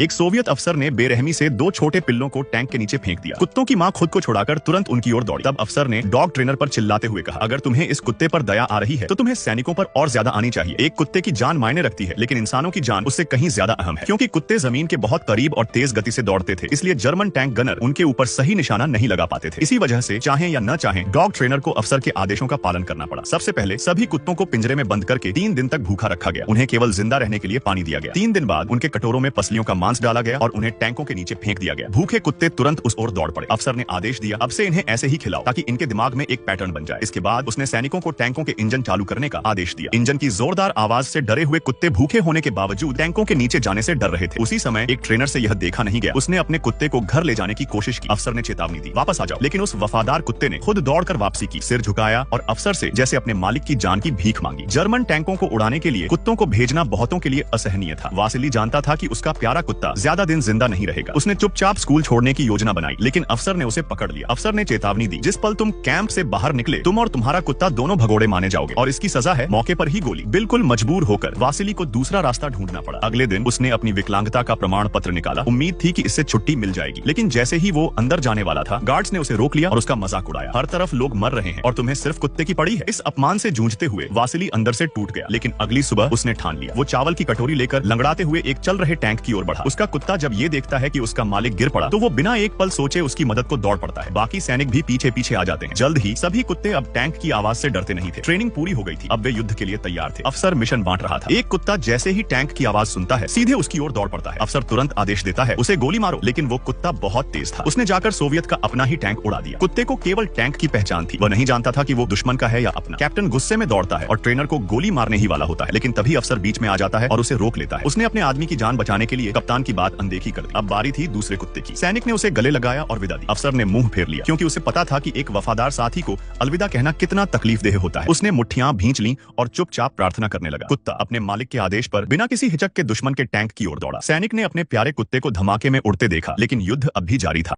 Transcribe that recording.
एक सोवियत अफसर ने बेरहमी से दो छोटे पिल्लों को टैंक के नीचे फेंक दिया। कुत्तों की मां खुद को छुड़ाकर तुरंत उनकी ओर दौड़ी। तब अफसर ने डॉग ट्रेनर पर चिल्लाते हुए कहा, अगर तुम्हें इस कुत्ते पर दया आ रही है तो तुम्हें सैनिकों पर और ज्यादा आनी चाहिए। एक कुत्ते की जान मायने रखती है, लेकिन इंसानों की जान उससे कहीं ज्यादा अहम है, क्योंकि कुत्ते जमीन के बहुत करीब और तेज गति से दौड़ते थे, इसलिए जर्मन टैंक गनर उनके ऊपर सही निशाना नहीं लगा पाते थे। इसी वजह से चाहे या न चाहे डॉग ट्रेनर को अफसर के आदेशों का पालन करना पड़ा। सबसे पहले सभी कुत्तों को पिंजरे में बंद करके 3 दिन तक भूखा रखा गया। उन्हें केवल जिंदा रहने के लिए पानी दिया गया। 3 दिन बाद उनके कटोरों में पसलियों का मांस डाला गया और उन्हें टैंकों के नीचे फेंक दिया गया। भूखे कुत्ते तुरंत उस ओर दौड़ पड़े। अफसर ने आदेश दिया, अब से इन्हें ऐसे ही खिलाओ ताकि इनके दिमाग में एक पैटर्न बन जाए। इसके बाद उसने सैनिकों को टैंकों के इंजन चालू करने का आदेश दिया। इंजन की जोरदार आवाज से डरे हुए कुत्ते भूखे होने के बावजूद टैंकों के नीचे जाने से डर रहे थे। उसी समय एक ट्रेनर से यह देखा नहीं गया। उसने अपने कुत्ते को घर ले जाने की कोशिश की। अफसर ने चेतावनी दी, वापस आ जाओ, लेकिन उस वफादार कुत्ते ने खुद दौड़कर वापसी की, सिर झुकाया और अफसर से जैसे अपने मालिक की जान की भीख मांगी। जर्मन टैंकों को उड़ाने के लिए कुत्तों को भेजना बहुतों के लिए असहनीय था। वासिली जानता था कि उसका प्यारा कुत्ता ज्यादा दिन जिंदा नहीं रहेगा। उसने चुपचाप स्कूल छोड़ने की योजना बनाई, लेकिन अफसर ने उसे पकड़ लिया। अफसर ने चेतावनी दी, जिस पल तुम कैंप से बाहर निकले तुम और तुम्हारा कुत्ता दोनों भगोड़े माने जाओगे और इसकी सजा है मौके पर ही गोली। बिल्कुल मजबूर होकर वासिली को दूसरा रास्ता ढूंढना पड़ा। अगले दिन उसने अपनी विकलांगता का प्रमाण पत्र निकाला। उम्मीद थी कि इससे छुट्टी मिल जाएगी, लेकिन जैसे ही वो अंदर जाने वाला था गार्ड्स ने उसे रोक लिया और उसका मजाक उड़ाया। हर तरफ लोग मर रहे हैं और तुम्हें सिर्फ कुत्ते की पड़ी है। इस अपमान से जूझते हुए वासिली अंदर से टूट गया, लेकिन अगली सुबह उसने ठान लिया। वो चावल की कटोरी लेकर लंगड़ाते हुए एक चल रहे टैंक की ओर बढ़ा। उसका कुत्ता जब ये देखता है कि उसका मालिक गिर पड़ा तो वो बिना एक पल सोचे उसकी मदद को दौड़ पड़ता है। बाकी सैनिक भी पीछे पीछे आ जाते हैं। जल्द ही सभी कुत्ते अब टैंक की आवाज से डरते नहीं थे। ट्रेनिंग पूरी हो गई थी, अब वे युद्ध के लिए तैयार थे। अफसर मिशन बांट रहा था। एक कुत्ता जैसे ही टैंक की आवाज सुनता है सीधे उसकी ओर दौड़ पड़ता है। अफसर तुरंत आदेश देता है, उसे गोली मारो, लेकिन वो कुत्ता बहुत तेज था। उसने जाकर सोवियत का अपना ही टैंक उड़ा दिया। कुत्ते को केवल टैंक की पहचान थी, वह नहीं जानता था कि वो दुश्मन का है या अपना। कैप्टन गुस्से में दौड़ता है और ट्रेनर को गोली मारने ही वाला होता है, लेकिन तभी अफसर बीच में आ जाता है और उसे रोक लेता है। उसने अपने आदमी की जान बचाने के लिए कप्तान की बात अनदेखी कर दी। अब बारी थी दूसरे कुत्ते की। सैनिक ने उसे गले लगाया और विदा दी। अफसर ने मुंह फेर लिया, क्योंकि उसे पता था कि एक वफादार साथी को अलविदा कहना कितना तकलीफदेह होता है। उसने मुट्ठियां भींच ली और चुपचाप प्रार्थना करने लगा। कुत्ता अपने मालिक के आदेश पर बिना किसी हिचक के दुश्मन के टैंक की ओर दौड़ा। सैनिक ने अपने प्यारे कुत्ते को धमाके में उड़ते देखा, लेकिन युद्ध अब भी जारी था।